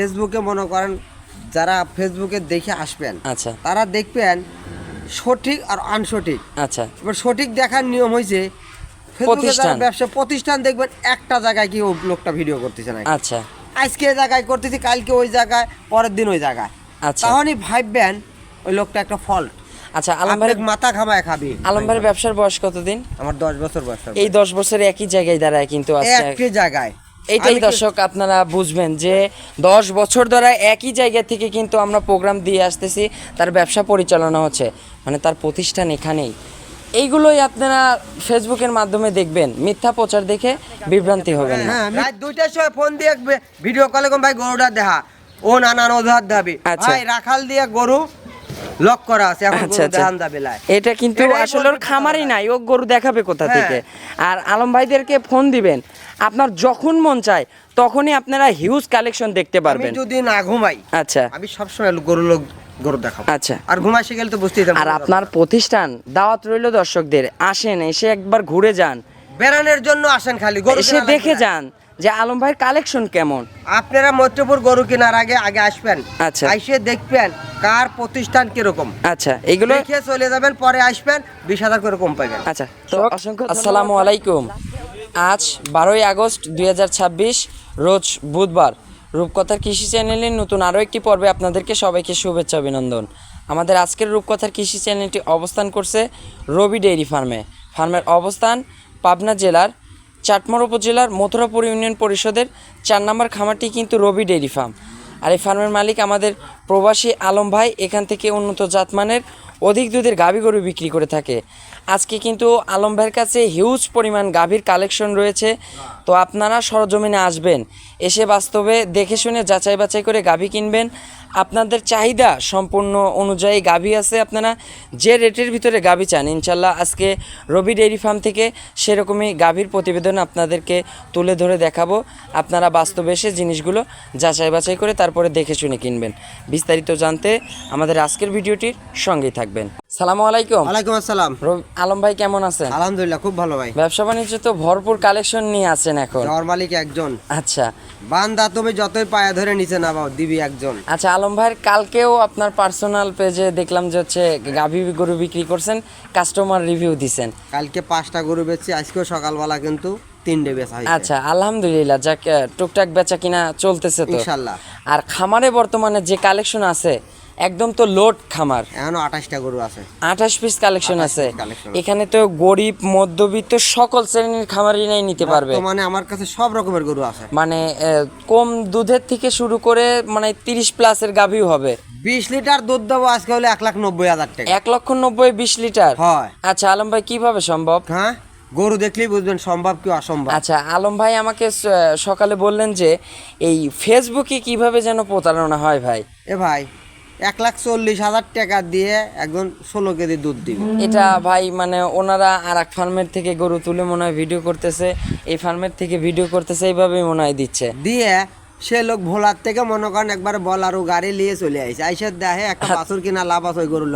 ফেসবুকে মনে করেন যারা ফেসবুকে দেখে আসবেন আচ্ছা তারা দেখবেন সঠিক আর আনসঠিক। আচ্ছা এবার সঠিক দেখার নিয়ম হয়েছে ফেসবুকে যারা ব্যবসা প্রতিষ্ঠান দেখবেন একটা জায়গায় কি ওই লোকটা ভিডিও করতেছে না, আচ্ছা আজকে এই জায়গায় করতেছি কালকে ওই জায়গায় পরের দিন ওই জায়গায়, আচ্ছা তখনই ভাববেন ওই লোকটা একটা ফল্ট। আচ্ছা আলম ভাই মাথা ঘামায় খাবি। আলম ভাইয়ের ব্যবসার বয়স কতদিন? আমার 10 বছর বয়স। এই 10 বছরে একই জায়গায় দাঁড়ায় কিন্তু আজকে একই জায়গায়। এইটাই দর্শক আপনারা বুঝবেন যে 10 বছর ধরে একই জায়গা থেকে কিন্তু আমরা প্রোগ্রাম দিয়ে আসতেছি, তার ব্যবসা পরিচালনা হচ্ছে, মানে তার প্রতিষ্ঠান এখানেই। এইগুলোই আপনারা ফেসবুকের মাধ্যমে দেখবেন, মিথ্যা প্রচার দেখে বিভ্রান্তি হবেন না। হ্যাঁ, রাত 2টার সময় ফোন দিয়ে ভিডিও কলে কোন ভাই গরুটা দেখা, ও নানান ওজাত দাবি ভাই রাখাল দিয়ে গরু লক করা আছে, এখন গরু দেখান যাবে লাই। এটা কিন্তু আসলে ওর খামারই নাই, ও গরু দেখাবে কোথা থেকে? আর আলম ভাইদেরকে ফোন দিবেন, আপনার যখন মন চায় তখনই আপনারা হিউজ কালেকশন দেখতে পারবেন। আমি যদি না ঘুমাই, আচ্ছা আমি সবসময় গরু দেখাবো। আচ্ছা, আর ঘুমাইতে গেলে তো বুঝতেই পারবেন। আর আপনার প্রতিষ্ঠান দাওয়াত রইল দর্শকদের, আসেন, এসে একবার ঘুরে যান, বেড়ানোর জন্য আসেন, খালি গরু এসে দেখে যান যে আলম ভাইয়ের কালেকশন কেমন। আপনারা মৈত্রপুর গরু কেনার আগে আসবেন, আচ্ছা এসে দেখবেন কার প্রতিষ্ঠান কিরকম। আচ্ছা এইগুলো দেখে চলে যাবেন, পরে আসবেন 20,000 করে কম পাবেন। আচ্ছা তো অসংখ্য আসসালামু আলাইকুম। আজ 12ই আগস্ট 2026 রোজ বুধবার, রূপকথার কৃষি চ্যানেলের নতুন আরও একটি পর্বে আপনাদেরকে সবাইকে শুভেচ্ছা অভিনন্দন। আমাদের আজকের রূপকথার কৃষি চ্যানেলটি অবস্থান করছে রবি ডেইরি ফার্মের অবস্থান পাবনা জেলার চাটমোড় উপজেলার মথুরাপুর ইউনিয়ন পরিষদের 4 নম্বর খামারটি কিন্তু রবি ডেইরি ফার্ম। আর এই ফার্মের মালিক আমাদের প্রবাসী আলম ভাই, এখান থেকে উন্নত জাতমানের অধিক দুধের গাভী গরু বিক্রি করে থাকে। আজকে কিন্তু আলম ভাইয়ের কাছে হিউজ পরিমাণ গাভীর কালেকশন রয়েছে, তো আপনারা সরজমিনে আসবেন, এসে বাস্তবে দেখে শুনে যাচাই বাছাই করে গাভী কিনবেন। আপনাদের চাহিদা সম্পূর্ণ অনুযায়ী গাভী আছে, আপনারা যে রেটের ভিতরে গাভী চান ইনশাল্লাহ আজকে রবি ডেইরি ফার্ম থেকে সেরকমই গাভীর প্রতিবেদন আপনাদেরকে তুলে ধরে দেখাবো। আপনারা বাস্তবে এসে জিনিসগুলো যাচাই বাছাই করে তারপরে দেখে শুনে কিনবেন। বিস্তারিত জানতে আমাদের আজকের ভিডিওটির সঙ্গেই থাকবেন। সালামু আলাইকুম। ওয়ালাইকুম আসসালাম। আলম ভাই কেমন আছেন? আলহামদুলিল্লাহ খুব ভালো ভাই। ব্যবসা বাণিজ্য তো ভরপুর কালেকশন নিয়ে আছেন এখন। যাওয়ার মালিক একজন। আচ্ছা বান্দা তুমি যতই পায়া ধরে নিচে নামাও, দিবি একজন। আচ্ছা আলম ভাইয়ের কালকেও আপনার পার্সোনাল পেজে দেখলাম যে হচ্ছে গাভী গরু বিক্রি করছেন, কাস্টমার রিভিউ দিছেন। কালকে 5টা গরু বেচছি, আজকেও সকালবেলা কিন্তু 3টে বেচা হয়েছে। আচ্ছা আলহামদুলিল্লাহ, যাক টুকটাক বেচা কিনা চলতেছে তো ইনশাআল্লাহ। আর খামারে বর্তমানে যে কালেকশন আছে একদম তো লোড খামার, এখনো 28টা গরু আছে, 28 পিস কালেকশন আছে। collection। এখানে তো গরিব মধ্যবিত্ত সকল শ্রেণীর খামারিরাই নিতে পারবে। মানে আমার কাছে সব রকমের গরু আছে, মানে কম দুধের থেকে শুরু করে মানে 30 প্লাসের গাভীও হবে। 20 লিটার দুধ দেবো আজকে হলে 1,90,000 টাকা। 1,90,000 20 লিটার হয়। আচ্ছা আলম ভাই কিভাবে সম্ভব? হ্যাঁ, গরু দেখলেই বুঝবেন সম্ভব কি অসম্ভব। আচ্ছা আলম ভাই আমাকে সকালে বললেন যে এই ফেসবুকে কিভাবে যেন প্রতারণা হয় ভাই। এ ভাই 1,40,000 টাকা দিয়ে একজন 16 কেজি দুধ দিবে। এটা ভাই মানে ওনারা আর এক ফার্মের থেকে গরু তুলে মনে হয় ভিডিও করতেছে, এই ফার্মের থেকে ভিডিও করতেছে, এইভাবেই মনে হয় দিচ্ছে। দিয়ে সে লোক ভোলার থেকে মনে করেন একবার বলারও গাড়ি নিয়ে চলে আইছে, আইসা দেখে একটা বাছুর কিনা লাভ আছে, ওই গরু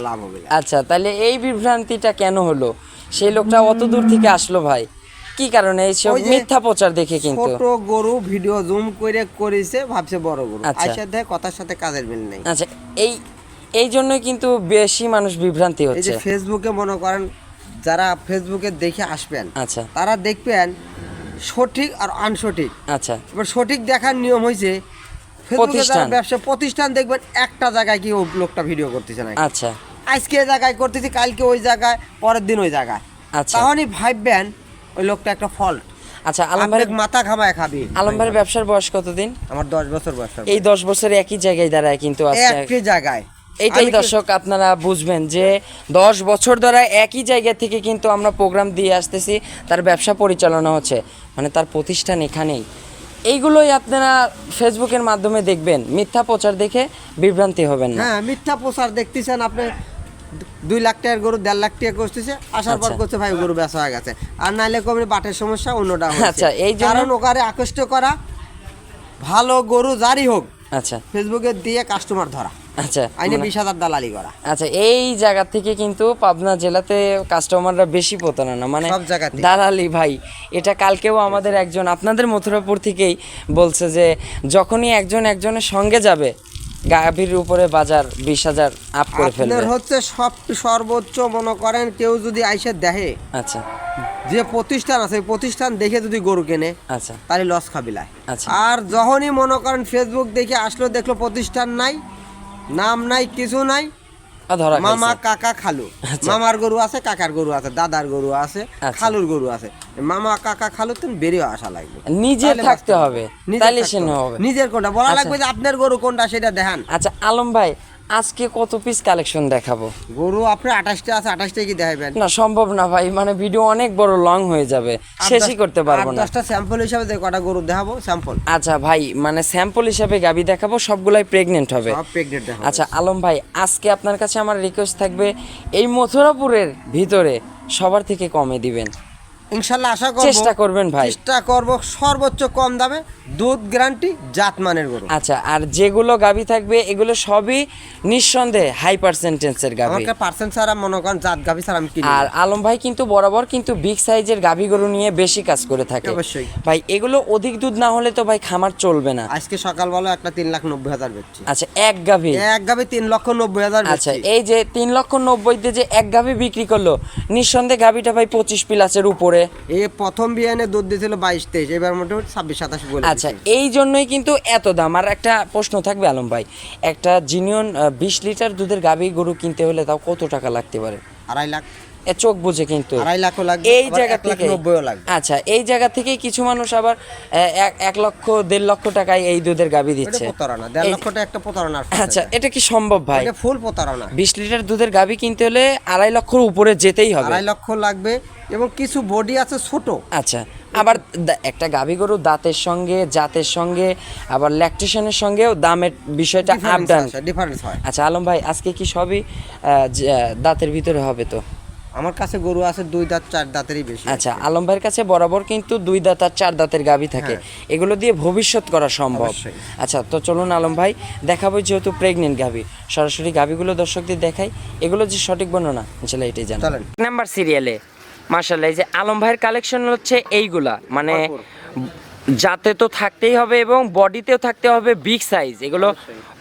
লাভ হবে। আচ্ছা তাহলে এই বিভ্রান্তিটা কেন হলো? সেই লোকটা অত দূর থেকে আসলো ভাই কি কারণে? এইসব মিথ্যা প্রচার দেখে কিন্তু ছোট গরু ভিডিও জুম করে করেছে, ভাবছে বড় গরু, আচ্ছা। আইসা দেখে কথার সাথে কাজের মিল নেই। আচ্ছা এই জন্যই কিন্তু বেশি মানুষ বিভ্রান্তি এই হচ্ছে। যে ফেসবুকে মনে করেন যারা ফেসবুকে দেখে আসবেন আচ্ছা তারা দেখবেন সঠিক আর আনসঠিক। আচ্ছা এবার সঠিক দেখার নিয়ম হয়েছে ফেসবুকে যারা ব্যবসা প্রতিষ্ঠান দেখবেন একটা জায়গায় কি ওই লোকটা ভিডিও করতেছে না, আচ্ছা আজকে এই জায়গায় করতেছি কালকে ওই জায়গায় পরের দিন ওই জায়গায়, আচ্ছা তখনই ভাববেন ওই লোকটা একটা ফল্ট। আচ্ছা আলম ভাই মাথা ঘামায় খাবি। আলম ভাইয়ের ব্যবসার বয়স কতদিন? আমার 10 বছর বয়স। এই 10 বছরে একই জায়গায় দাঁড়ায় কিন্তু একই জায়গায়। এইটাই দর্শক আপনারা বুঝবেন যে 10 বছর ধরে একই জায়গা থেকে কিন্তু আমরা প্রোগ্রাম দিয়ে আসতেছি, তার ব্যবসা পরিচালনা হচ্ছে, মানে তার প্রতিষ্ঠান এখানেই। এইগুলোই আপনারা ফেসবুকের মাধ্যমে দেখবেন, মিথ্যা প্রচার দেখে বিভ্রান্তি হবেন না। হ্যাঁ, মিথ্যা প্রচার দেখতেছেন আপনি। 2 লাখ টাকার গরু 1.5 লাখ টাকা করতেছে, আসার পর করছে ভাই গরু বেচা হয়ে গেছে, আর নাইলে কমে বাটের সমস্যা অন্যটা হচ্ছে। আচ্ছা এই কারণ ওখানে আকৃষ্ট করা ভালো গরু যারই হোক আচ্ছা ফেসবুকে দিয়ে কাস্টমার ধরা। আচ্ছা আইনে 20,000 দালালি করা। আচ্ছা, এই জায়গা থেকে কিন্তু পাবনা জেলাতে কাস্টমাররা বেশি প্রতারণা, মানে সব জায়গাতে দালালি ভাই। এটা কালকেও আমাদের একজন আপনাদের মথুরাপুর থেকেই বলছে যে যখনই একজনের সঙ্গে যাবে গাভীর উপরে বাজার 20,000 আপ করে ফেলবে। আপনার হচ্ছে সর্বোচ্চ মনে করেন কেউ যদি আইসে দেখে আচ্ছা যে প্রতিষ্ঠান আছে প্রতিষ্ঠান দেখে যদি গরু কেনে আচ্ছা তাহলে লস খাবিলায়। আচ্ছা আর যখনই মনে করেন ফেসবুক দেখে আসলো দেখলো প্রতিষ্ঠান নাই, নাম নাই, কিছু নাই, ধরা মামা খাইছে। কাকা খালু, মামার গরু আছে, কাকার গরু আছে, দাদার গরু আছে, আচ্ছা। খালুর গরু আছে, মামা কাকা খালু তো বেরিয়ে আসা লাগবে, নিজের তাহলে থাকতে বাঁচতে হবে, নিজের তাইলে থাকতে সে হবে। হবে। নিজের কোনটা বলা আচ্ছা। লাগবে যে আপনার গরু কোনটা সেটা দেখান। আচ্ছা আলম ভাই, আজকে কত পিস কালেকশন দেখাবো? গরু আপনার 28টা আছে, 28টাই কি দেখাবেন? না সম্ভব না ভাই, মানে ভিডিও অনেক বড় লং হয়ে যাবে, শেষই করতে পারবো না। 10টা স্যাম্পল হিসাবে কটা গরু দেখাবো স্যাম্পল। আচ্ছা ভাই, মানে স্যাম্পল হিসাবে গাবি দেখাবো, সবগুলাই প্রেগনেন্ট হবে। সব প্রেগনেন্ট দেখাবো। আচ্ছা আলম ভাই, আজকে আপনার কাছে আমার রিকোয়েস্ট থাকবে এই মথুরাপুরের ভিতরে সবার থেকে কমে দিবেন, ইনশাআল্লাহ আশা করব, চেষ্টা করবেন ভাই। চেষ্টা করব সর্বোচ্চ কম দামে, দুধ গ্যারান্টি, জাতমানের গরু। আচ্ছা, আর যেগুলো গাবি থাকবে এগুলো সবই নিঃসন্দেহে হাই পার্সেন্টেজের গাবি। আমাকে পার্সেন্ট ছাড়া মনে করেন জাত গাভি ছাড়া আমি কিনি না। আর আলম ভাই কিন্তু বরাবর কিন্তু বিগ সাইজের গাভি গরু নিয়ে বেশি কাজ করে থাকে। অবশ্যই ভাই এগুলো অধিক দুধ না হলে তো ভাই খামার চলবে না। আজকে সকালবেলা একটা 3,90,000 বেচছি। আচ্ছা, এক গাভি এক গাভি 3,90,000 আচ্ছা, বেচছি। এই যে 3,90,000 দিয়ে যে এক গাভি বিক্রি করলো, নিঃসন্দেহে গাভিটা ভাই 25 প্লাসের উপরে। এই প্রথম বিয়ানে দুধ দিয়েছিল 22-23, এবার মোটামুটি 26-27 বলে আচ্ছা, দিছি। এই জন্যই কিন্তু এত দাম। আর একটা প্রশ্ন থাকবে আলম ভাই, একটা জিনিয়ন 20 লিটার দুধের গাভি গরু কিনতে হলে তাও কত টাকা লাগতে পারে? 2.5 লাখ, এ চোখ বুঝে কিন্তু 2.5 লাখও লাগবে, এই আবার জায়গা 1,90,000 থেকে। লাগবে। আচ্ছা, এই জায়গা থেকে কিছু মানুষ আবার 1 লক্ষ 1.5 লক্ষ টাকায় এই দুধের গাভি এটা দিচ্ছে। প্রতারণা, 1.5 লক্ষ টাকা একটা প্রতারণা। আচ্ছা, এটা কি সম্ভব ভাই? এটা ফুল প্রতারণা। 20 লিটার দুধের গাভি কিনতে হলে 2.5 লক্ষর উপরে যেতেই হবে। 2.5 লক্ষ লাগবে, এবং কিছু বডি আছে ছোট। আচ্ছা, আবার একটা গাভী গরু দাঁতের সঙ্গে, জাতের সঙ্গে, আবার ল্যাকটেশনের সঙ্গেও দামের বিষয়টা আপ ডাউন। ডিফারেন্স হয়। আচ্ছা আলম ভাই, আজকে কি সবই দাঁতের ভিতরে হবে তো? আমার কাছে গরু আছে 2 দাঁত 4 দাঁতেরই বেশি। আচ্ছা, আলম ভাইয়ের কাছে বরাবর কিন্তু 2 দাঁত আর 4 দাঁতের গাভী থাকে, এগুলো দিয়ে ভবিষ্যৎ করা সম্ভব। অবশ্যই। আচ্ছা, তো চলুন আলম ভাই দেখাবো, যেহেতু প্রেগনেন্ট গাভী, সরাসরি গাভীগুলো দর্শকদের দেখাই, এগুলো যে সঠিক বর্ণনা ইনশাআল্লাহ এটাই জানো। চলেন। নাম্বার সিরিয়ালে মাশাআল্লাহ, এই যে আলম ভাইয়ের কালেকশন হচ্ছে এইগুলা, মানে ভরপুর। যাতে তো থাকতেই হবে এবং বডিতেও থাকতে হবে বিগ সাইজ, এগুলো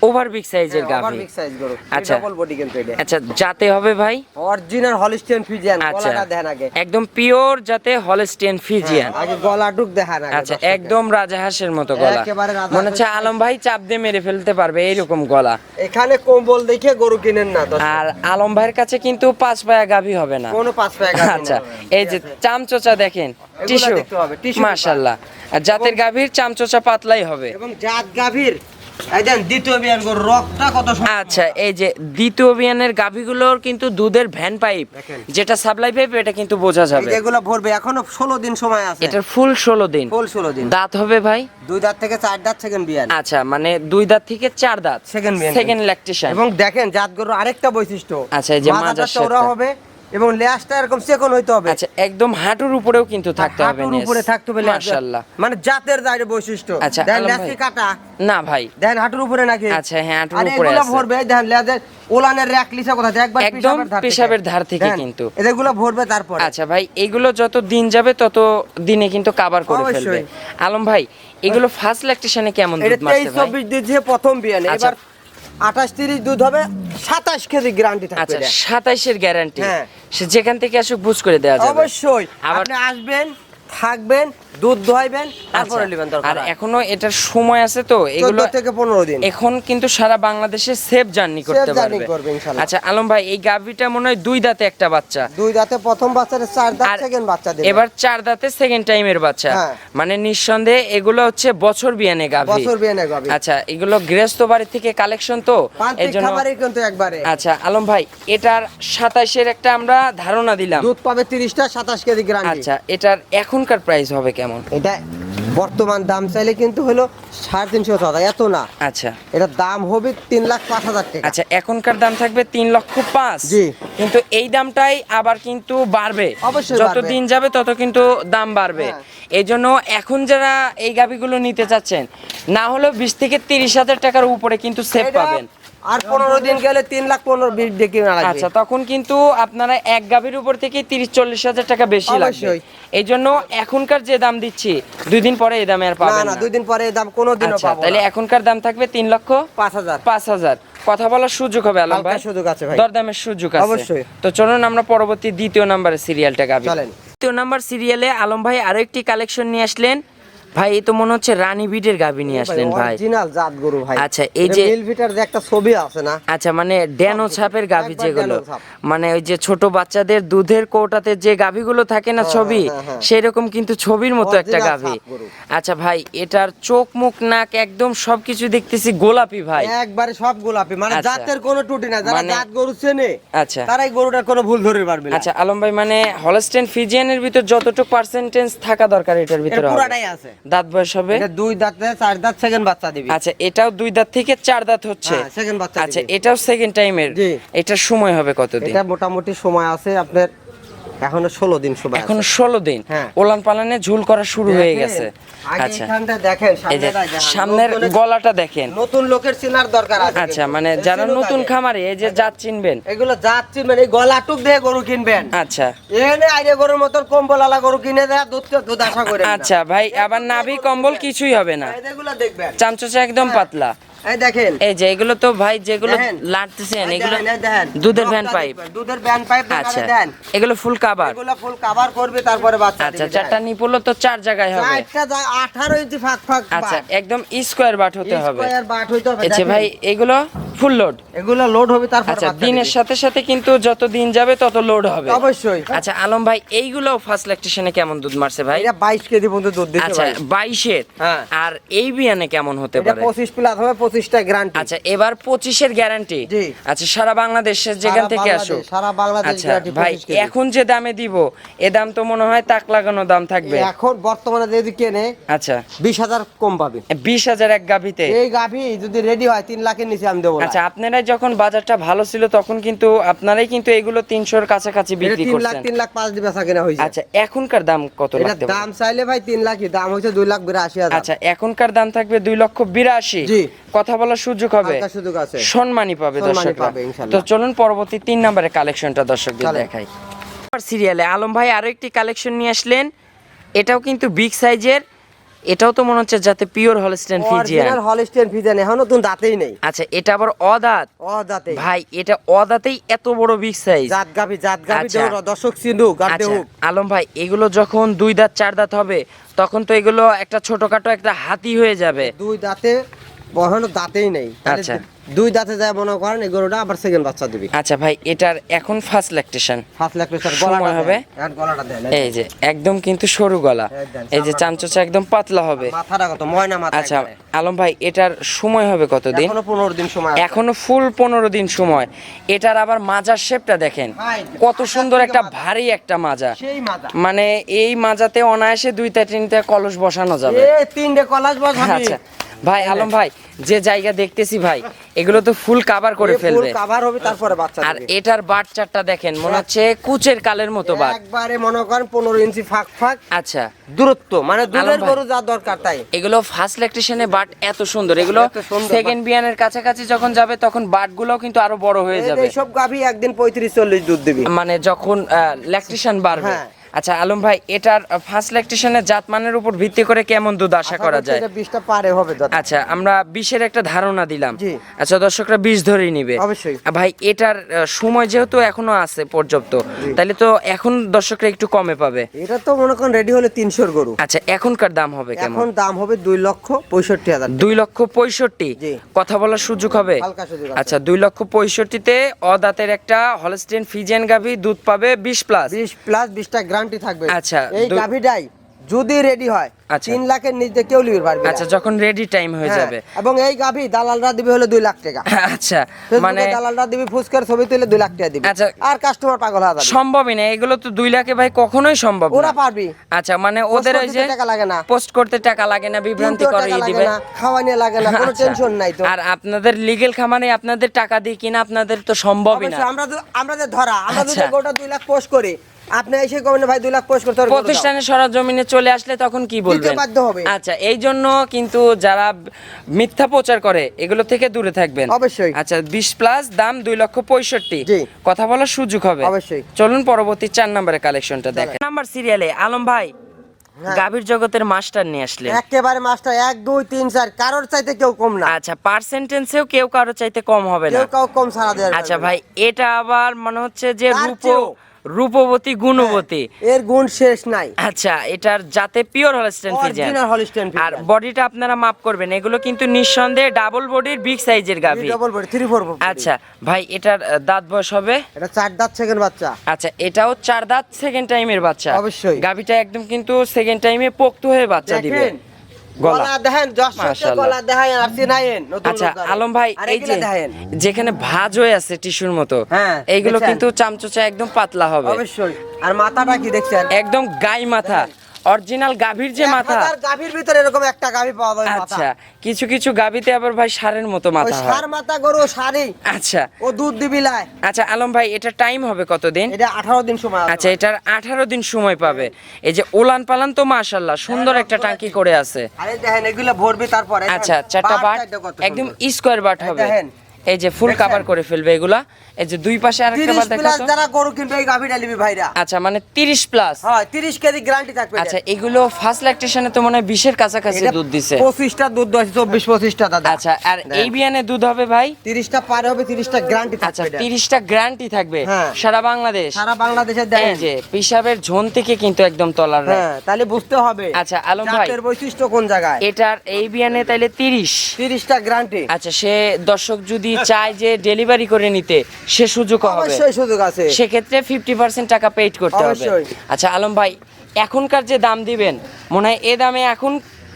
ওভার বিগ সাইজের ওভার গাভী। বিগ সাইজ গরু। আচ্ছা। ডাবল বডি কিন্তু এটা। আচ্ছা, যাতে হবে ভাই অরিজিনাল হলিস্টিয়ান ফিজিয়ান, আচ্ছা, গলাটা দেখান আগে। একদম পিওর যাতে হলস্টিয়ান ফিজিয়ান। আগে গলাটুক দেখান আগে। আচ্ছা, একদম রাজাহাঁসের মতো গলা, একেবারে রাজহাঁস। মনে হচ্ছে আলম ভাই চাপ দিয়ে মেরে ফেলতে পারবে এইরকম গলা। এখানে কম্বল দেখে গরু কিনেন না দর্শক। আর আলম ভাইয়ের কাছে কিন্তু 5 পায়া গাভী হবে না। কোনো 5 পায়া গাভী আচ্ছা, না। এই যে চামচোচা দেখেন, এগুলা টিস্যু, দেখতে হবে, টিস্যু মাশাআল্লাহ। আর জাতের গাভীর চামচোচা পাতলাই হবে। এবং জাত গাভীর এই দেন দ্বিতীয় বিয়ান গরু রকটা কত সুন্দর। আচ্ছা, এই যে দ্বিতীয় বিয়ানের গাভীগুলোর কিন্তু দুধের ভ্যান পাইপ, দেখেন। যেটা সাপ্লাই পাইপ, এটা কিন্তু বোঝা এই যাবে। যেগুলো ভরবে এখনো 16 দিন সময় আছে। এটার ফুল 16 দিন। ফুল 16 দিন। দাঁত হবে ভাই 2 দাঁত থেকে 4 দাঁত সেকেন্ড বিয়ান। আচ্ছা, মানে 2 দাঁত থেকে 4 দাঁত সেকেন্ড বিয়ান। Second lactation. এবং দেখেন জাত গরু আরেকটা বৈশিষ্ট্য। আচ্ছা, এই যে মাথাটা মাজার চওড়া শেপটা। হবে এবং লেজটা এরকম চেকন হইতে হবে। আচ্ছা, একদম হাঁটুর উপরেও কিন্তু থাকতে হবে, হাঁটুর উপরে থাকতে হবে লেজটা। মাশাআল্লাহ। মানে জাতের দাঁড়ে বৈশিষ্ট্য। আচ্ছা, দেখেন আলম লেজ ভাই। কি কাটা, না ভাই, দেখেন হাঁটুর উপরে নাকি। আচ্ছা, হ্যাঁ, হাঁটুর আর উপরে এগুলো আছে। ভরবে দেখেন লেজের ওলানের র‍্যাক লিসা কথা একবার একদম পেশাবের ধার থেকে কিন্তু। এগুলো ভরবে তারপরে। আচ্ছা ভাই, এগুলো যত দিন যাবে তত দিনে কিন্তু কভার করে ফেলবে। অবশ্যই। আলম ভাই, এগুলো ফার্স্ট ল্যাকটেশনে কেমন এটা দুধ মারছে ভাই? 23-24 দিচ্ছে প্রথম বিয়ানে। আচ্ছা। এবার 28-30 দুধ হবে, 27 কেজি গ্যারান্টি থাকবে। আচ্ছা, এটা। 27-এর গ্যারান্টি। হ্যাঁ। সে যেখান থেকে আসুক বুঝ করে দেওয়া যাবে। অবশ্যই। আবার আপনি আসবেন, থাকবেন, দুধ দোয়াইবেন, তারপরে আচ্ছা, নেবেন আর দরকার। এখনো এটার সময় আছে তো, এগুলো 14 থেকে 15 দিন। এখন কিন্তু সারা বাংলাদেশে সেফ জার্নি করতে Safe journey পারবে। করবে ইনশাআল্লাহ। আচ্ছা আলম ভাই, এই গাভীটা মনে হয় 2 দাঁতে একটা বাচ্চা, 2 দাঁতে প্রথম বাচ্চার 4 দাঁত আর সেকেন্ড বাচ্চা দেবে। এবার 4 দাঁতে সেকেন্ড টাইমের বাচ্চা। হ্যাঁ। মানে নিঃসন্দেহে এগুলো হচ্ছে বছর বিয়ানে গাভী। বছর বিয়ানে গাভী। আচ্ছা, এগুলো গৃহস্থ বাড়ি থেকে কালেকশন তো, পান্তিক এজন্য। খাবারই কিন্তু একবারে। আচ্ছা আলম ভাই, এটার 27-এর একটা আমরা ধারণা দিলাম। দুধ পাবে 30টা, 27 কেজি গ্যারান্টি। আচ্ছা, এটার এখনকার প্রাইস হবে কেমন? এটা বর্তমান দাম চাইলে কিন্তু হলো 350 টাকা, এত না। আচ্ছা এটা দাম হবে 3,05,000 টাকা। আচ্ছা, এখনকার দাম থাকবে 3,05,000। জি। কিন্তু এই দামটাই আবার কিন্তু বাড়বে, অবশ্যই যত বাড়বে। দিন যাবে তত কিন্তু দাম বাড়বে। হ্যাঁ। এই জন্য এখন যারা এই গাভিগুলো নিতে চাচ্ছেন, না হলেও 20 থেকে 30 হাজার টাকার উপরে কিন্তু সেভ এটা পাবেন। আর 15 দিন গেলে 3,15,20 দিয়ে কিনা লাগবে। আচ্ছা, তখন কিন্তু আপনারা এক গাভীর উপর থেকে 30-40 হাজার টাকা বেশি লাগবে। অবশ্যই। এই জন্য এখনকার যে দাম দিচ্ছি 2 দিন পরে এই দামে আর না পাবেন না না। 2 দিন পরে এই দাম কোনোদিনও আচ্ছা, পাবো তাহলে না। এখনকার দাম থাকবে 3,05,000। 5,000 কথা বলার সুযোগ হবে আলম হালকা ভাই, সুযোগ আছে ভাই। দরদামের সুযোগ আছে অবশ্যই। তো চলুন আমরা পরবর্তী দ্বিতীয় নাম্বারের সিরিয়ালটা গাবি। চলেন। দ্বিতীয় নাম্বার সিরিয়ালে আলম ভাই আরো একটি কালেকশন নিয়ে আসলেন ভাই। এই তো মনে হচ্ছে রানী বিটের গাবি নিয়ে আসলেন ভাই। অরিজিনাল জাত গরু ভাই। আচ্ছা, এই যে মিলভিটার যে একটা ছবি আছে না, আচ্ছা মানে ড্যানো ছাপের গাভী একবার যেগুলো, ড্যানো ছাপ। মানে ওই যে ছোট বাচ্চাদের দুধের কৌটাতে যে গাভীগুলো থাকে না ছবি, সেরকম কিন্তু ছবির মতো একটা Original গাভী। ছাপ গরু। আচ্ছা ভাই, এটার চোখ মুখ নাক একদম সবকিছু দেখতেছি গোলাপি ভাই। একবারে সব গোলাপি, মানে আচ্ছা। জাতের কোনো ত্রুটি না। যারা মানে- জাত গরু চেনে আচ্ছা তারাই গরুটার কোনো ভুল ধরে পারবে না। আচ্ছা আলম ভাই, মানে হলস্টেইন ফ্রিজিয়ানের ভিতর যতটুকু পার্সেন্টেজ থাকা দরকার এটার এর ভিতরে হবে। পুরাটাই আছে। দাঁত বয়স হবে? এটা 2 দাঁতে 4 দাঁত সেকেন্ড বাচ্চা দিবি। আচ্ছা, এটাও 2 দাঁত থেকে 4 দাঁত হচ্ছে। হ্যাঁ, second বাচ্চা আচ্ছা, দিবে। এটাও সেকেন্ড টাইমের। জি। এটার সময় হবে কতদিন? এটা মোটামুটি সময় আছে আপনার এখনো 16 দিন সময় এখন আছে। 16 দিন। হ্যাঁ। ওলান পালানে ঝুল করা শুরু হয়ে দেখেন, গেছে। আগে আচ্ছা, এখানটা দেখেন, এই যে সামনেটাই দেখেন। সামনের নতুনের- গলাটা দেখেন। নতুন লোকের চেনার দরকার আছে। আচ্ছা, কিন্তু। মানে এই যারা চিনুক নতুন আগে। খামারে এই যে জাত চিনবেন। এগুলো যাচ্ছি মানে এই গলাটুক দিয়ে গরু কিনবেন। আচ্ছা এনে আইরে গরুর মতন কম্বলালা গরু কিনে দেয়, দুধ আশা করে না। আচ্ছা ভাই, আবার নাভি কম্বল কিছুই হবে না, এগুলো দেখবেন। চামচোচা একদম পাতলা। এই দেখেন, এই যে এগুলো তো ভাই যেগুলো দেখেন। লাটতেছেন এই এগুলো দেখেন, এই দেখেন। দুধের নখটা ভ্যান পাইপ। দেখবেন, দুধের ভ্যান পাইপ আচ্ছা, দেন। এগুলো ফুল কাভার। এগুলো ফুল কভার করবে তারপরে বাচ্চা আচ্ছা, দিবে। 4টা নিপুলও তো 4 জায়গায় হবে। 18 ইঞ্চি ফাঁক ফাঁক। আচ্ছা, একদম স্কোয়ার বাট হতে হবে। স্কয়ার বাট হইতে হবে। আচ্ছা দেখেন। ভাই, এগুলো ফুল লোড। এগুলো লোড হবে তারপরে আচ্ছা, বাচ্চা দিনের দিবে। সাথে সাথে কিন্তু যত দিন যাবে তত লোড হবে। অবশ্যই। আচ্ছা আলম ভাই, এইগুলো ফার্স্ট ল্যাকটেশনে কেমন দুধ মারছে ভাই? এটা 22 কেজি পর্যন্ত দুধ দিতে আচ্ছা, পারে। 22-এর। হ্যাঁ। আর এই বিয়ানে কেমন হতে এটা পারে? 25 প্লাস হবে, 25টা গ্যারান্টি। আচ্ছা, এবার 25-এর গ্যারান্টি। জি। আচ্ছা, সারা বাংলাদেশের যেখান থেকে আসুক। সারা বাংলাদেশ আচ্ছা গ্যারান্টি ভাই, 25 কেজি। এখন যে দামে দিব এ দাম তো মনে হয় তাক লাগানো দাম থাকবে। এখন বর্তমানে যদি কেনে আচ্ছা, 20,000 কম পাবে। 20,000 এক গাভিতে। এই গাভী যদি রেডি হয় 3 লাখের নিচে আমি দেবো না। আচ্ছা, আপনারা যখন বাজারটা ভালো ছিল তখন কিন্তু আপনারাই কিন্তু এগুলো 300-র কাছাকাছি এটা বিক্রি 3 লাখ করছেন। 3 লাখ 5 দিয়ে বেচা কেনা হয়েছে। আচ্ছা, এখনকার দাম কত এটা লাগতে পারে? দাম চাইলে ভাই 3 লাখই, দাম হচ্ছে 2,82,000। আচ্ছা, এখনকার দাম থাকবে 2,82,000। জি। কথা বলার সুযোগ হবে, হালকা সুযোগ আছে। সম্মানই পাবে সম্মানই দর্শকরা। পাবে, ইনশাআল্লাহ। তো চলুন পরবর্তী 3 নম্বরের কালেকশনটা দর্শকদের চলেন। দেখাই। সিরিয়ালে আলম ভাই আরো একটি কালেকশন নিয়ে আসলেন। এটাও কিন্তু বিগ সাইজের। এটাও তো মনে হচ্ছে যাতে pure Holstein Friesian. Original Holstein Friesian, এখন নতুন দাঁতেই নেই। আচ্ছা, এটা আবার অদাঁত। ও দাঁতে ভাই, এটা অদাঁতেই এত বড় বিগ সাইজ। জাত গাভী আচ্ছা। দেহ দর্শক চিনুক গাতে আচ্ছা হোক। আলম ভাই, এগুলো যখন 2 দাঁত 4 দাঁত হবে তখন তো এগুলো একটা ছোটখাটো একটা হাতি হয়ে যাবে। 2 দাঁতে বহানো দাঁতেই নেই। তাহলে আচ্ছা। 2 দাঁতে যায় মনে করেন এই গরুটা আবার সেকেন্ড বাচ্চা দিবে। আচ্ছা ভাই, এটার এখন ফার্স্ট ল্যাকটেশন 5 লাখ টাকা সময় গলাটা হবে? হবে। আর গলাটা দেন। এই যে একদম কিন্তু সরু গলা, এই যে চামচোচা একদম পাতলা হবে। মাথাটা কত ময়না মাথা। আচ্ছা আলম ভাই, এটার সময় হবে কতদিন? এখনো 15 দিন সময় আছে। এখনো ফুল 15 দিন সময়। এটার আবার মাজার শেপটা দেখেন, ভাই, কত সুন্দর একটা মাজা। ভারী একটা মাজা। সেই মাথা। মানে এই মাজাতে অনায়াসে 2-3টা কলস বসানো যাবে। এ 3টে কলাস বসাবি। আচ্ছা ভাই, আলম ভাই যে জায়গা দেখতেছি ভাই, এগুলো তো ফুল কাভার করে ফেলবে। কভার হবে তারপরে বাচ্চা আর দিবে। এটার বাট চারটা দেখেন, মনে হচ্ছে কুচের কালের মতো বাট। একবারে মনে করেন 15 ইঞ্চি ফাঁক ফাঁক আচ্ছা, দূরত্ব, মানে দুধের ভাই। গরু যা দরকার তাই। এগুলো ফার্স্ট ল্যাকটেশনে বাট এত সুন্দর, এগুলো এত সুন্দর সেকেন্ড বিয়ানের কাছাকাছি যখন যাবে তখন বাটগুলোও কিন্তু আরো বড় হয়ে যাবে। এই সব গাভী একদিন 35-40 দুধ দিবি। মানে যখন ল্যাকটেশন বাড়বে। হ্যাঁ। আচ্ছা আলম ভাই, এটার ফার্স্ট ল্যাকটেশনের জাতমানের উপর ভিত্তি করে কেমন দুধ আশা করা যায়? 20টা পারে হবে দাদা। আচ্ছা, আমরা 20-এর একটা ধারণা দিলাম। জি। আচ্ছা, দর্শকরা 20 ধরেই নিবে অবশ্যই। ভাই, এটার সময় যেহেতু এখনো আছে পর্যাপ্ত, তাহলে তো এখন দর্শকরা একটু কমে পাবে। এটা তো মনে করেন রেডি হলে 300 গরু। আচ্ছা, এখনকার দাম হবে কেমন? এখন দাম হবে 2,65,000। 2,65,000। জি। কথা বলার সুযোগ হবে? হালকা সুযোগ আছে। আচ্ছা, 2,65,000-তে অদাঁতের একটা হলস্টেইন ফ্রিজিয়ান গাভী দুধ পাবে 20 প্লাস। 20 প্লাস 20টা গ্যারান্টি থাকবে। আচ্ছা, এই গাভীটাই যদি রেডি হয় আচ্ছা। 3 লাখের নিচে কেউ লিখতে পারবে না। আচ্ছা, যখন রেডি টাইম হয়ে হ্যাঁ, যাবে। এবং এই গাভী দালালরা দিবে হলো 2 লাখ টাকা। আচ্ছা, মানে মানে দালালরা দিবে ফুসকার ছবি তুলে 2 লাখ টাকা দিবে। আচ্ছা। আর কাস্টমার পাগল হয়ে যাবে। সম্ভবই না, এগুলো তো 2 লাখে ভাই কখনোই সম্ভব ওরা না। পারবি। আচ্ছা, মানে ওদের ওই যে টাকা লাগে না, পোস্ট করতে টাকা লাগে না, বিভ্রান্তি কিনতেও করিয়ে টাকা লাগে দিবে। না, খাওয়া নিয়ে লাগে না, কোনো আচ্ছা। টেনশন নাই তো। আর আপনাদের লিগ্যাল খামারে আপনাদের টাকা দিয়ে কিনা আপনাদের তো সম্ভবই না। অবশ্যই আমরা যে ধরা আমরা যদি আচ্ছা। গোটা 2 লাখ পোস্ট করি, আপনি এসে কবেন ভাই 2 লাখ পোস্ট করতে পারবেন, প্রতিষ্ঠানে সরজমিনে চলে আসলে তখন কি বলবেন? দিতে বাধ্য হবে। আচ্ছা, এই জন্য কিন্তু যারা মিথ্যা প্রচার করে এগুলো থেকে দূরে থাকবেন অবশ্যই। আচ্ছা, 20 প্লাস, দাম 2,65,000। জি। কথা বলার সুযোগ হবে অবশ্যই। চলুন পরবর্তী 4 নম্বরের কালেকশনটা দেখেন। নাম্বার সিরিয়ালে আলম ভাই গাভীর জগতের মাস্টার নিয়ে আসলেন। একেবারে মাস্টার 1 2 3 4 কারোর চাইতে কেউ কম না। আচ্ছা, পার্সেন্টেন্সেও কেউ কারো চাইতে কম হবে না। কেউ কাউ কম ছাড়া দেয়। আচ্ছা ভাই, এটা আবার মনে হচ্ছে যে তার চেয়েও। রূপবতী গুণবতী। এর গুণ শেষ নাই। আচ্ছা, এটার জাতে pure Holstein Friesian, original Holstein আর ফ্রিজিয়ান। বডিটা আপনারা মাপ করবেন, এগুলো কিন্তু নিঃসন্দেহে ডাবল বডির বিগ সাইজের গাভী। Double body 3 4 body. আচ্ছা ভাই, এটার দাঁত বয়স হবে? এটা 4 দাঁত সেকেন্ড বাচ্চা। আচ্ছা, এটাও 4 দাঁত সেকেন্ড টাইমের বাচ্চা। অবশ্যই। গাভীটা একদম কিন্তু সেকেন্ড টাইমে পোক্ত হয়ে বাচ্চা দিবে। দেখেন গলা দেখেন, যশোরের গলা দেখেন, আরসি নাইন নতুন। আচ্ছা আলম ভাই, এই যে যেখানে ভাঁজ হয়ে আছে টিস্যুর মতো, হ্যাঁ, এইগুলো দেখছেন? কিন্তু চামচোচা একদম পাতলা হবে। অবশ্যই। আর মাথাটা কি দেখছেন? একদম গাই মাথা, অরিজিনাল গাভীর যে মাথা। গাভীর ভিতরে এরকম একটা গাভী পাওয়া যায় মাথা। আচ্ছা, কিছু কিছু গাভীতে আবার ভাই ষাঁড়ের মতো ওই মাথা হয়। সার মাথা গরু সারি। আচ্ছা ও দুধ দিবিলায়। আচ্ছা আলম ভাই, এটা টাইম হবে কতদিন? এটা 18 দিন সময় আছে। আচ্ছা, এটার 18 দিন সময় পাবে। এই যে ওলান পালান তো মাশাআল্লাহ সুন্দর একটা টাঙ্কি করে আছে। আরে দেখেন এগুলা ভরবে তারপরে। আচ্ছা, 4টা বাট একদম স্কয়ার বাট হবে। দেখেন। এই যে ফুল দেখছেন? কভার করে ফেলবে এগুলা। এই যে দুই পাশে আরেকটা 30 বাট প্লাস দেখাতো। যারা গরু কিনবে এই গাভীটা নিবি ভাইরা। আচ্ছা, মানে 30 প্লাস। হ্যাঁ, 30 কেজি গ্যারান্টি থাকবে। আচ্ছা, এগুলো ফার্স্ট ল্যাকটেশনে তো মনে হয় 20 এর কাছাকাছি দুধ দিছে। 25টা দুধ দছে, 24 25টা দাদা। আচ্ছা, আর এই বিয়ানে দুধ হবে ভাই? 30টা পার হবে, 30টা গ্যারান্টি আচ্ছা, থাকবে। 30টা গ্যারান্টি থাকবে হ্যাঁ। সারা বাংলাদেশ। সারা বাংলাদেশে এই দেখেন। যে পিসাবের ঝোন থেকে কিন্তু একদম তলার রায়। হ্যাঁ, তাহলে বুঝতে হবে। আচ্ছা আলম ভাই, জাতের বৈশিষ্ট্য কোন জায়গায়। এটার এই বিয়ানে তাইলে 30। 30টা গ্যারান্টি। আচ্ছা, সে দর্শক যদি চায় যে ডেলিভারি করে নিতে, সে সুযোগ হবে। অবশ্যই সুযোগ আছে। সেক্ষেত্রে 50% টাকা পেইড করতে হবে। অবশ্যই। আচ্ছা আলম ভাই, এখনকার যে দাম দিবেন, মনে হয় এ দামে এখন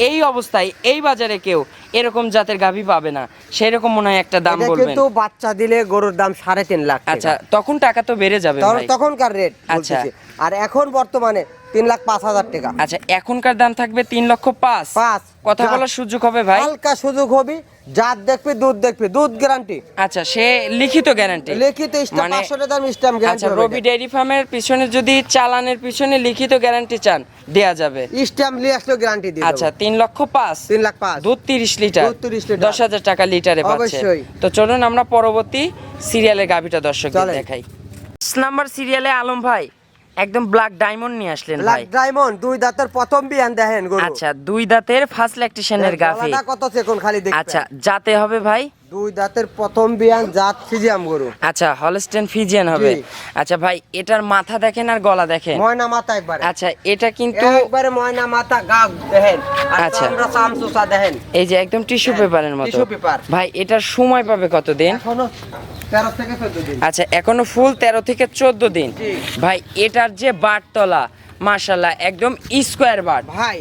এই অবস্থায় এই বাজারে কেউ এরকম জাতের গাভী পাবে না, সেরকম মনে হয় একটা দাম এটা বলবেন। কিন্তু বাচ্চা দিলে গরুর দাম 3.5 লাখ টাকা। আচ্ছা, তখন টাকা তো বেড়ে যাবে ভাই। তখনকার রেট আচ্ছা। বলতেছি। আর এখন বর্তমানে 3,05,000 টাকা। আচ্ছা, এখনকার দাম থাকবে 3,05,000। 5 কথা বলার সুযোগ হবে ভাই? হালকা সুযোগ হবে। জাত দেখবে, দুধ দেখবে, দুধ গ্যারান্টি। আচ্ছা, সে লিখিত গ্যারান্টি। লিখিত স্ট্যাম্প 500 টাকা দাম স্ট্যাম্প গ্যারান্টি আচ্ছা, হবে। রবি ডেইরি ফার্মের পিছনে যদি চালানের পিছনে লিখিত গ্যারান্টি চান, দেয়া যাবে। স্ট্যাম্প নিয়ে আসলেও গ্যারান্টি দিয়ে আচ্ছা, 3,05,000। 3,05,000 দুধ 30 লিটার, দুধ 30 লিটার। 10,000 টাকা লিটারে পাচ্ছে। অবশ্যই। তো চলুন আমরা পরবর্তী সিরিয়ালের গাভিটা দর্শকদের চলেন। দেখাই। 6 নাম্বার সিরিয়ালে আলম ভাই একদম ব্ল্যাক ডায়মন্ড নিয়ে আসলেন ব্ল্যাক ভাই। ডায়মন্ড 2 দাঁতের প্রথম বিয়ান দেখেন গরু। আচ্ছা, 2 দাঁতের ফার্স্ট ল্যাকটেশনের গাভি। গলাটা কত সেকন্ড খালি দেখবেন। আচ্ছা, জাতে হবে ভাই? 2 দাঁতের প্রথম বিয়ান, জাত ফিজিয়াম গরু। আচ্ছা, হলস্টেইন ফ্রিজিয়ান হবে। জি। আচ্ছা ভাই, এটার মাথা দেখেন আর গলা দেখেন। ময়না মাথা একবারে। আচ্ছা, এটা কিন্তু একবারে ময়না মাথা গা দেখেন। আর আচ্ছা। আমরা সামসুসা দেখেন। এই যে একদম টিস্যু পেপারের মতো। Tissue paper. ভাই, এটার সময় পাবে কতদিন? এখনো 13 থেকে 14 দিন। আচ্ছা, এখনো ফুল 13 থেকে 14 দিন। জি। ভাই, এটার যে বাটতলা মাশাআল্লাহ একদম স্কয়ার বাট। ভাই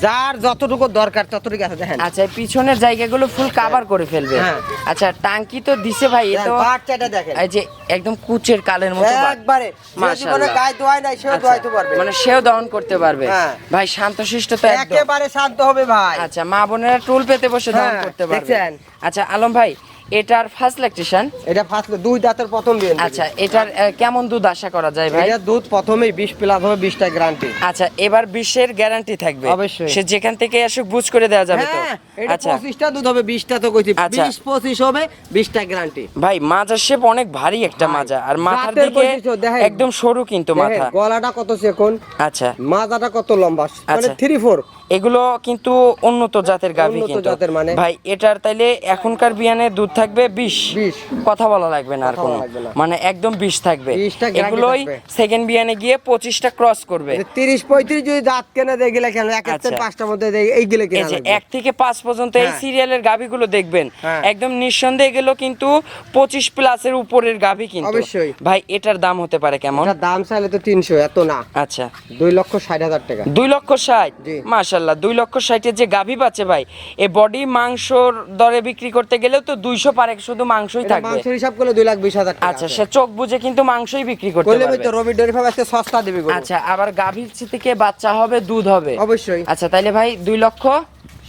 যার যতটুকু দরকার ততটুকু আছে দেখেন। আচ্ছা, এই পিছনের জায়গাগুলো ফুল কভার করে ফেলবে। হ্যাঁ। আচ্ছা, টাঙ্কি তো দিছে ভাই, এ তো বাচ্চাটা দেখেন। এই যে একদম কুচের কালের মতো বাট। একবারে যে জীবনে মাশাআল্লাহ। গায়ে দোয়াই নাই সেও আচ্ছা, দোয়াইতে পারবে। মানে সেও দহন করতে পারবে। হ্যাঁ। ভাই, শান্তশিষ্ট তো একদম। একেবারে শান্ত হবে ভাই। আচ্ছা, মা বোনেরা টুল পেতে বসে দহন হ্যাঁ, করতে পারবে। দেখছেন? আচ্ছা আলম ভাই, এটার ফার্স্ট ল্যাকটেশন। এটা ফার্স্ট 2 দাঁতের প্রথম বিয়ান। আচ্ছা, এটার কেমন দুধ আশা করা যায় ভাই? এটা দুধ প্রথমেই 20 প্লাস হবে, 20টা গ্যারান্টি। আচ্ছা, এবার 20-এর গ্যারান্টি থাকবে। অবশ্যই। সে যেখান থেকে আসুক বুঝ করে দেওয়া যাবে তো। হ্যাঁ, এটা আচ্ছা 25টা দুধ হবে, 20টা তো কইছি। আচ্ছা। 20-25 হবে, 20টা গ্যারান্টি। ভাই, মাজার শেপ অনেক ভারী একটা ভাই, মাজা, আর মাথার জাতের দিকে বৈশিষ্ট্য দেখেন। একদম সরু কিন্তু মাথা। দেখেন গলাটা কত সেকন্ড, আচ্ছা মাথাটা কত লম্বা, মানে আচ্ছা। 3-4। এগুলো কিন্তু উন্নত জাতের গাভী উন্নত কিন্তু। জাতের মানে? ভাই, এটার তাইলে এখনকার বিয়ানে দুধ থাকবে 20। 20 কথা বলা লাগবে না আর কথা কোনো, বলা লাগবে না। মানে একদম 20 থাকবে। 20টা guarantee এগুলোই থাকবে। সেকেন্ড বিয়ানে গিয়ে 25টা ক্রস করবে। 30-35 যদি দাঁত কেনে দিয়ে গেলে কেন, এক আচ্ছা। 5টার মধ্যে এইগুলো এই কেনা যে লাগবে। 1 থেকে 5 পর্যন্ত এই হ্যাঁ। সিরিয়ালের গাভীগুলো দেখবেন, হ্যাঁ। একদম নিঃসন্দেহে এগুলো কিন্তু 25 প্লাসের উপরের গাভী কিন্তু। অবশ্যই। ভাই, এটার দাম হতে পারে কেমন? এটা দাম চাইলে তো 300, এত না। আচ্ছা, 2,60,000 টাকা। 2,60,000। জি। মাশাআল্লাহ, 2,60,000 যে গাভী পাচ্ছে ভাই, এই বডি মাংসর দরে বিক্রি করতে গেলেও তো 200 পারে, শুধু মাংসই এটা থাকবে। মাংসের হিসাব করলে 2,20,000 টাকা। আচ্ছা, সে চোখ বুঝে কিন্তু মাংসই বিক্রি করতে করলে পারবে। তো রবি ডেয়ারি ফার্ম আজকে সস্তা দিবে গরু। আচ্ছা, আবার গাভীর থেকে বাচ্চা হবে, দুধ হবে। অবশ্যই। আচ্ছা, তাইলে ভাই 2,60,000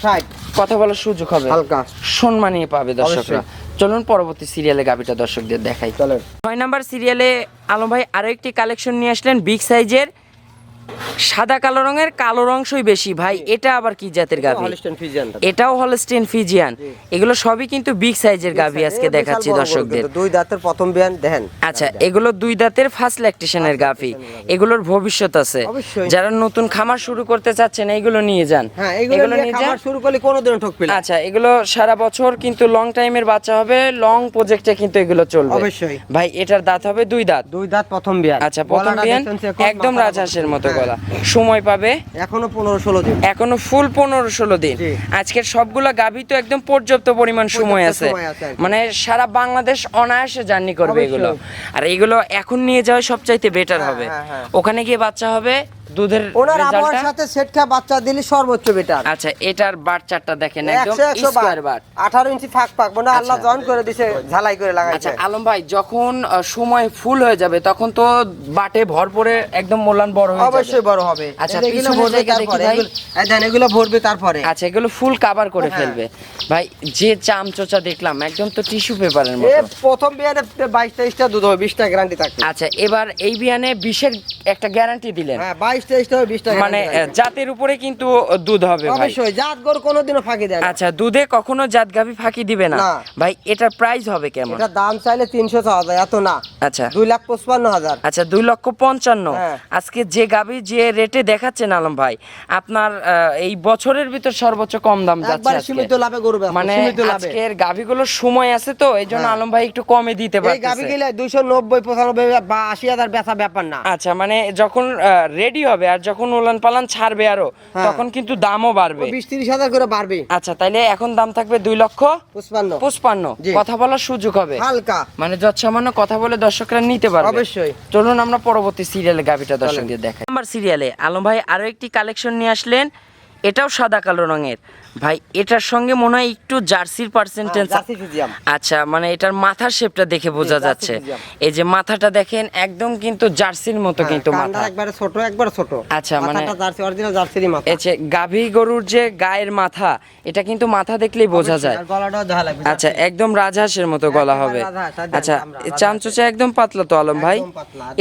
60 কথা বলার সুযোগ হবে, হালকা। সম্মানীয় পাবে দর্শকরা। অবশ্যই। চলুন পরবর্তী সিরিয়ালে গাভিটা দর্শকদের দেখাই। চলেন 6 নাম্বার সিরিয়ালে আলম ভাই আরো একটি কালেকশন নিয়ে আসলেন বিগ সাইজের, সাদা কালো রঙের, কালো অংশই বেশি ভাই। এটা আবার কি জাতের গাভি? Holstein Friesian. এটাও হলস্টেইন ফ্রিজিয়ান। এগুলো সবই কিন্তু বিগ সাইজের গাভি আজকে দেখাচ্ছি দর্শকদের। দুই দাঁতের প্রথম বিয়ান দেখেন। আচ্ছা, এগুলো দুই দাঁতের ফার্স্ট ল্যাকটেশনের গাভি, এগুলোর ভবিষ্যৎ আছে। যারা নতুন খামার শুরু করতে চাচ্ছেন এইগুলো নিয়ে যান। হ্যাঁ, এগুলো নিয়ে খামার শুরু করলে কোনোদিন ঠকবে না। আচ্ছা, এগুলো সারা বছর কিন্তু লং টাইমের বাচ্চা হবে, লং প্রজেক্টে কিন্তু এগুলো চলবে অবশ্যই ভাই। এটার দাঁত হবে দুই দাঁত। দুই দাঁত প্রথম বিয়ান। আচ্ছা, প্রথম বিয়ান একদম রাজহাঁসের মতো গলা। সময় পাবে এখনো 15-16 দিন। এখনো ফুল 15-16 দিন। আজকের সবগুলা গাভী তো একদম পর্যাপ্ত পরিমাণ সময় আছে, মানে সারা বাংলাদেশ অনায়াসে জার্নি করবে এগুলো। আর এগুলো এখন নিয়ে যাওয়া সবচাইতে বেটার হবে। ওখানে গিয়ে বাচ্চা হবে, দুধের ওনার আবহাওয়ার সাথে সেট খা বাচ্চা দিলে সর্বোচ্চ বেটার। আচ্ছা, এটার বাচ্চাটা দেখেন একদম স্কয়ার বাট, 18 ইঞ্চি ফাঁক মানে আল্লাহ জয়েন করে দিয়েছে, ঝালাই করে লাগাইছে। আচ্ছা আলম ভাই, যখন সময় ফুল হয়ে যাবে তখন তো বাটে ভর পড়ে একদম মোলান বড় হয়ে যাবে। অবশ্যই বড় হবে। আচ্ছা, এগুলো ভরবে তারপরে, দেন এগুলো ভরবে তারপরে। আচ্ছা, এগুলো ফুল কভার করে ফেলবে ভাই। যে চামচোচা দেখলাম একদম তো টিস্যু পেপারের মতো। প্রথম বিয়ানে 22-23টা দুধ হবে, 20টা গ্যারান্টি থাকবে। আচ্ছা, এবার এই বিয়ানে 20-এর একটা গ্যারান্টি দিলেন। হ্যাঁ, 22-23টা 20টা মানে জাতের উপরে কিন্তু দুধ হবে ভাই। অবশ্যই, জাত গরু কোনোদিনও ফাঁকি দেয় না। আচ্ছা, দুধে কখনো জাত গাভী ফাঁকি দিবে না ভাই। এটার প্রাইস হবে কেমন? এটা দাম চাইলে 300,000, এত না। আচ্ছা, 2,55,000। আচ্ছা, 2,55,000। হ্যাঁ। আজকে যে গাভী যে রেটে দেখাচ্ছেন আলম ভাই, আপনার এই বছরের ভিতর সর্বোচ্চ কম দাম যাচ্ছে একবার আজকে। সীমিত লাভে গরু বেচবো, মানে সীমিত লাভে। আজকের গাভীগুলোর সময় আছে তো, এইজন্য আলম ভাই একটু কমে দিতে এই গাভী পারতেছে। গেলে 290-95 বা 80,000 বেচা ব্যাপার না। আচ্ছা, মানে যখন রেডি হবে আর যখন উলান পালান ছাড়বে আরো, তখন কিন্তু দামও বাড়বে, 20-30,000 করে বাড়বে। আচ্ছা, তাইলে এখন দাম থাকবে 2,55,000। জি। কথা বলার সুযোগ হবে হালকা, মানে যৎসামান্য কথা বলে দর্শকরা নিতে পারবে। অবশ্যই। চলুন আমরা পরবর্তী সিরিয়ালে গাভিটা দর্শকদের দেখাই। নাম্বার সিরিয়ালে আলম ভাই আরো একটি কালেকশন নিয়ে আসলেন, এটাও সাদা কালো রঙের ভাই। এটার সঙ্গে মনে হয় একটু জার্সির পার্সেন্টেজ। জার্সি ফিজিয়াম। আচ্ছা, মানে এটার মাথার শেপটা দেখে বোঝা যাচ্ছে। এই যে মাথাটা দেখেন একদম কিন্তু জার্সির মতো কিন্তু মাথা, একবারে ছোট, একবারে ছোট। আচ্ছা, মানে মাথাটা জার্সি, অরিজিনাল জার্সিরই মাথা। এই যে গাভী গরুর যে গায়ের মাথা, এটা কিন্তু মাথা দেখলেই বোঝা যায়। আর গলাটাও দেখা লাগবে। আচ্ছা, একদম রাজহাঁসের মতো গলা হবে। আচ্ছা, চামচোচা একদম পাতলা তো আলম ভাই।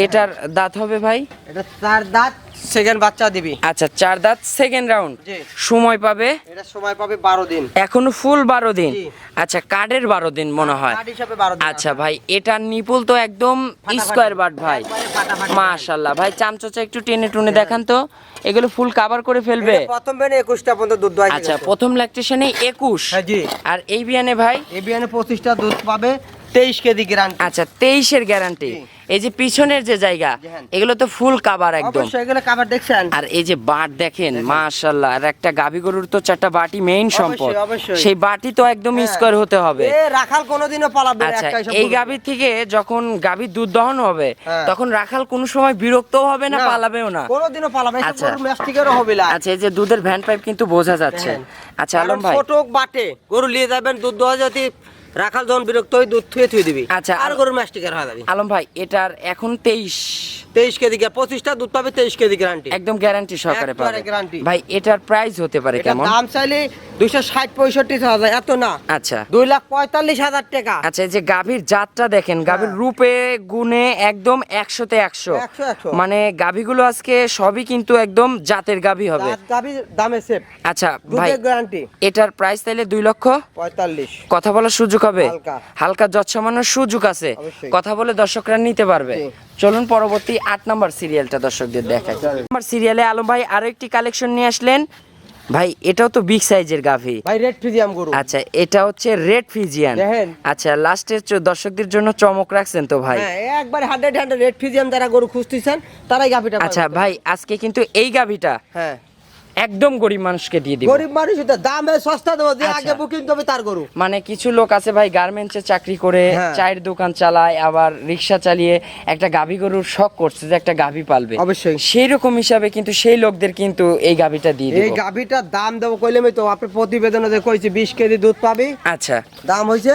এটার দাঁত হবে ভাই? এটা 4 দাঁত, সেকেন্ড বাচ্চা দিবি। আচ্ছা, 4 দাঁত, সেকেন্ড রাউন্ড। জি। সময় পাবে? এটা সময় পাবে 12 দিন। এখনো ফুল 12 দিন। জি। আচ্ছা, কার্ডের 12 দিন মনে হয়। কার্ড হিসাবে 12 দিন। আচ্ছা ভাই, এটার নিপুল তো একদম স্কয়ার বাট ভাই, ফাটাফাটি। মাশাআল্লাহ ভাই। চামচোচা একটু টেনে টুনে দেখান তো, এগুলো ফুল কভার করে ফেলবে। এটা প্রথম বিয়ানে 21টা পর্যন্ত দুধ দোয়াই। আচ্ছা, প্রথম ল্যাকটেশনে 21। হ্যাঁ জি। আর এই বিয়ানে ভাই? এই বিয়ানে 25টা দুধ পাবে, 23 কেজি গ্যারান্টি। আচ্ছা, 23-এর গ্যারান্টি। এই যে পিছনের যে জায়গা, এগুলো তো ফুল কভার একদম। অবশ্যই, এগুলো কভার দেখছেন। আর এই যে বাট দেখেন, মাশাআল্লাহ। আর একটা গাভী গরুর তো 4টা বাটি মেইন সম্পদ, অবশ্যই। সেই বাটি তো একদম স্কয়ার হতে হবে। এ রাখাল কোনোদিনও পালাবে না। আচ্ছা, একটাই সব এই গরু। গাভী থেকে যখন গাভীর দুধ দহন হবে, হ্যাঁ। তখন রাখাল কোনো সময় বিরক্তও হবে না, পালাবেও না। কোনোদিনও পালাবে না। আচ্ছা। এসব গরু ম্যাস্টিকেরও হবে না। আচ্ছা, এই যে দুধের ভ্যান পাইপ কিন্তু বোঝা যাচ্ছে। আচ্ছা আলম ভাই, ছোট বাটে গরু নিয়ে যাবেন, দুধ দোয়া যদি রাখাল যখন বিরক্ত হয়, দুধ থুয়ে দিবি। আচ্ছা, আর গরু ম্যাস্টিকের হয়ে যাবে। আলম ভাই, এটার এখন 23 কেজি, 25টা দুধ পাবে, 23 কেজি গ্যারান্টি। একদম গ্যারান্টি সহকারে একবারে পাবে guarantee। ভাই। এটার প্রাইস হতে পারে এটা কেমন? দাম চাইলে 260-65,000, এত না। আচ্ছা, 2,45,000 টাকা। আচ্ছা, এই যে গাভীর জাতটা দেখেন, গাভীর রূপে গুণে একদম 100-তে 100। 100। মানে গাভীগুলো আজকে সবই কিন্তু একদম জাতের গাভী হবে। দাঁত গাভী দামে সেফ, আচ্ছা ভাই, দুধের গ্যারান্টি। এটার প্রাইস তাইলে 2,45,000। 45। কথা বলার সুযোগ হবে? হালকা। হালকা যৎসামান্য সুযোগ আছে, অবশ্যই। কথা বলে দর্শকরা নিতে পারবে। জি। চলুন পরবর্তী 8 নাম্বার সিরিয়ালটা দর্শকদের দেখাই। নাম্বার সিরিয়ালে আলম ভাই আরো একটি কালেকশন নিয়ে আসলেন ভাই। এটাও তো বিগ সাইজের গাভী ভাই, রেড ফ্রিজিয়াম গরু। আচ্ছা, এটা হচ্ছে রেড ফিজিয়ান। দেখেন। আচ্ছা, লাস্টে দর্শকদের জন্য চমক রাখছেন তো ভাই। হ্যাঁ, একবার 100 রেড ফ্রিজিয়াম যারা গরু খুঁজতেছেন তারাই গাভীটা পাবেন। আচ্ছা ভাই, আজকে কিন্তু এই গাভীটা হ্যাঁ, একদম গরিব মানুষকে দিয়ে দিব। গরিব মানুষ তো দামে সস্তা দেবো, যে আচ্ছা। আগে বুকিং করবে তার গরু। মানে কিছু লোক আছে ভাই, গার্মেন্টসে চাকরি করে হ্যাঁ। চায়ের দোকান চালায়, আবার রিক্সা চালিয়ে একটা গাভী গরুর শখ করছে যে একটা গাভী পালবে। অবশ্যই। সেই রকম হিসাবে কিন্তু সেই লোকদের কিন্তু এই গাভীটা দিয়ে দিব। এই গাভীটার দাম দেবো কইলে তো আপনি প্রতিবেদনে যে কইছি 20 কেজি দুধ পাবি। আচ্ছা, দাম হইছে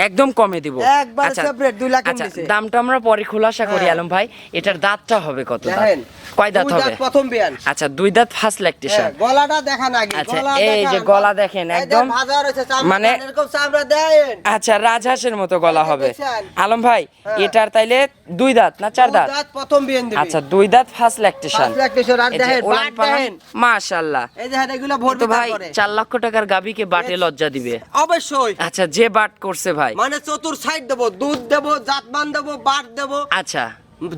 একদম কমে দিব। একবার আচ্ছা সেপারেট 2 লাখ আচ্ছা, নিচে। দামটা আমরা পরে খোলাসা করি হ্যাঁ। আলম ভাই। এটার দাঁতটা হবে কত দাঁত? দেখেন, কয় দাঁত 2 হবে? দাঁত প্রথম বিয়ান। আচ্ছা 2 দাঁত ফার্স্ট ল্যাকটেশন। হ্যাঁ, গলাটা দেখান আগে। আচ্ছা, গলা এই যে দেখান। গলা দেখেন এই একদম ভাজা রয়েছে চামড়া, মানে এরকম চামড়া দেন। আচ্ছা রাজহাঁসের মতো গলা হবে। দেখছেন? আলম ভাই হ্যাঁ। এটার তাইলে 2 দাঁত না 4 দাঁত? 2 দাঁত প্রথম বিয়ান দিবি। আচ্ছা 2 দাঁত ফার্স্ট ল্যাকটেশন। ফার্স্ট ল্যাকটেশন আর দেখেন, বাট দেখেন। মাশাআল্লাহ। এই দেখেন এগুলো ভরবে তো ভাই তারপরে। 4 লক্ষ টাকার গাবিকে বাটে লজ্জা দিবে। অবশ্যই। আচ্ছা যে বাট করছে ভাই। মানে চতুর সাইড দেবো, দুধ দেবো, জাতমান দেবো, বাট দেবো, আচ্ছা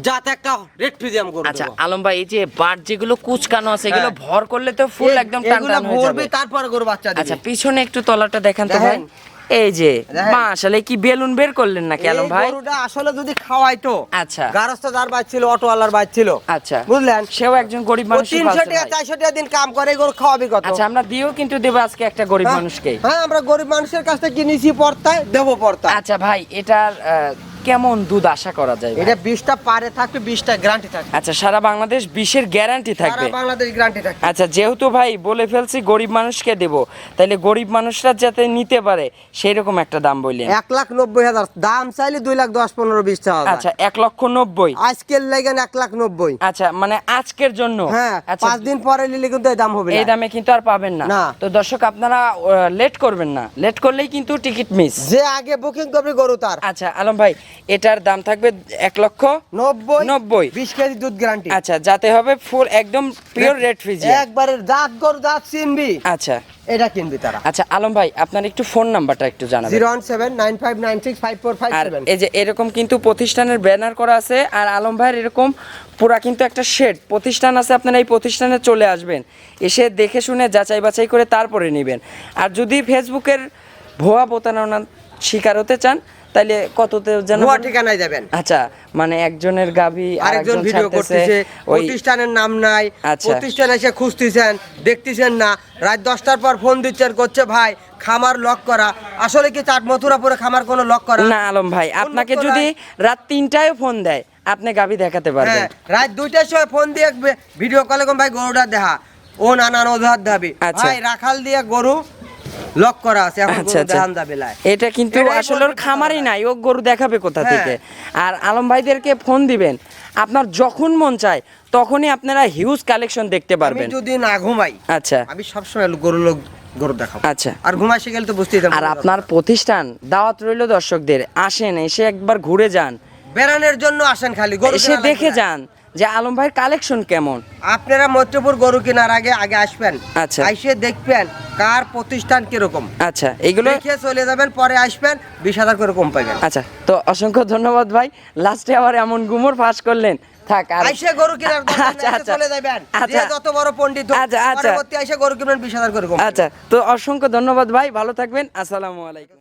জাত একটা রেড ফ্রিজিয়াম করব। আচ্ছা আলম ভাই এই যে বাট যেগুলো কুচকানো আছে এগুলো হ্যাঁ। ভর করলে তো ফুল একদম টান এগুলো টান হয়ে ভরবে যাবে। তারপরে গরু বাচ্চা দিবে। আচ্ছা পিছনে একটু তলাটা দেখান তো ভাই। দেখেন। এই যে দেখেন। মাশাআল্লাহ কি বেলুন বের করলেন নাকি আলম এই ভাই? গরুটা আসলে যদি খাওয়াইতো, আচ্ছা গারস্থ যার বাদ ছিল, অটোওয়ালার বাদ ছিল, আচ্ছা বুঝলেন, সেও একজন গরিব ও মানুষ 300 টাকা 400 টাকা দিন কাম করে, গরু খাওয়াবি কত? আচ্ছা আমরা দিয়েও কিন্তু দেবো আজকে একটা গরিব হ্যাঁ? মানুষকে। হ্যাঁ, আমরা গরিব মানুষের কাছ থেকে কিনেছি পড়তায়, দেবো পড়তায়। আচ্ছা ভাই এটার কেমন দুধ আশা করা যায় ভাই? এটা 20টা পারে থাকবে, 20টা গ্যারান্টি থাকবে। আচ্ছা সারা বাংলাদেশ 20-এর গ্যারান্টি সারা থাকবে। বাংলাদেশ গ্যারান্টি থাকবে। আচ্ছা যেহেতু ভাই বলে ফেলছি গরিব মানুষকে দেব, তাহলে গরিব মানুষরা যাতে নিতে পারে সেই রকম একটা দাম বললেন। 1,90,000 দাম চাইলে 2,10,15,20 টাকা। আচ্ছা 1,90,000। আজকের লাগেন 1,90,000। আচ্ছা মানে আজকের জন্য। হ্যাঁ, আচ্ছা 5 দিন পরে নিলে কিন্তু এই দাম হবে এই না। দামে কিন্তু আর পাবেন না। না। তো দর্শক আপনারা লেট করবেন না, লেট করলেই কিন্তু টিকিট মিস। যে আগে বুকিং করবে গরু তার। আচ্ছা আলম ভাই এটার দাম থাকবে 1,90,000। 90 20 কেজি দুধ গ্যারান্টি। আচ্ছা যাতে হবে ফুল একদম পিওর রেড ফ্রিজিয়ান। একবারে জাত গরু জাত চিনবি, আচ্ছা এটা কিনবি তারা। আচ্ছা আলম ভাই আপনার একটু ফোন নাম্বারটা একটু জানাবেন। 01795965457। আর এই যে এরকম কিন্তু প্রতিষ্ঠানের ব্যানার করা আছে, আর আলম ভাইয়ের এরকম পুরা কিন্তু একটা শেড প্রতিষ্ঠান আছে, আপনারা এই প্রতিষ্ঠানে চলে আসবেন, এসে দেখে শুনে যাচাই বাছাই করে তারপরে নেবেন। আর যদি ফেসবুকের ভুয়া প্রতারণার শিকার হতে চান তাহলে কততে যেন ভুয়া ঠিকানায় যাবেন। আচ্ছা মানে একজনের গাবি আরেকজন ভিডিও করতেছে, ওই প্রতিষ্ঠানের নাম নাই, আচ্ছা। প্রতিষ্ঠানে এসে খুঁজতেছেন, দেখতেছেন না, রাত 10টার পর ফোন দিচ্ছেন, করছে ভাই খামার লক করা। আসলে কি চাট মথুরাপুরে খামার কোনো লক করা? না আলম ভাই আপনাকে উন্মুক্ত যদি রায়। রাত 3টায় ফোন দেয় আপনি গাবি দেখাতে পারবেন। হ্যাঁ, রাত 2টার সময় ফোন দিয়ে ভিডিও কলে কোন ভাই গরুটা দেখা, ও নানান অজুহাত দাবি, আচ্ছা। ভাই রাখাল দিয়ে গরু লক করা আছে, এখন আচ্ছা গরু আচ্ছা দেখান যাবে না। এটা কিন্তু এটাই আসলে ওর বলতে খামারই চাই। নাই, ও গরু দেখাবে কোথা হ্যাঁ। থেকে? আর আলম ভাইদেরকে ফোন দিবেন, আপনার যখন মন চায় তখনই আপনারা হিউজ কালেকশন দেখতে আমি পারবেন। যদি না ঘুমাই, আচ্ছা আমি সবসময় গরু দেখাবো। আচ্ছা আর ঘুমাইছে গেলে তো বুঝতেই পারবেন। আর আপনার প্রতিষ্ঠান দাওয়াত রইল দর্শকদের, আসেন এসে একবার ঘুরে যান, বেড়ানোর জন্য আসেন, খালি গরু এসে কেনা লাগবে দেখে না। যান যে আলম ভাইয়ের কালেকশন কেমন। আপনারা মৈত্রপুর গরু কেনার আগে আসবেন, আচ্ছা। আইসে দেখবেন কার প্রতিষ্ঠান কিরকম, আচ্ছা এইগুলো দেখে চলে যাবেন, পরে আসবেন 20,000 করে কম পাবেন। আচ্ছা তো অসংখ্য ধন্যবাদ ভাই, লাস্টে আবার এমন গুমর ফাঁস করলেন। থাক আর আইসে গরু কেনার দরকার আচ্ছা, নেই, আচ্ছা। চলে যাবেন। আচ্ছা। যে যত বড় পণ্ডিত হোক, আচ্ছা, আচ্ছা। পরবর্তী আইসে গরু কিনবেন 20,000 করে কম পাবেন। আচ্ছা তো অসংখ্য ধন্যবাদ ভাই, ভালো থাকবেন, আসসালামু আলাইকুম।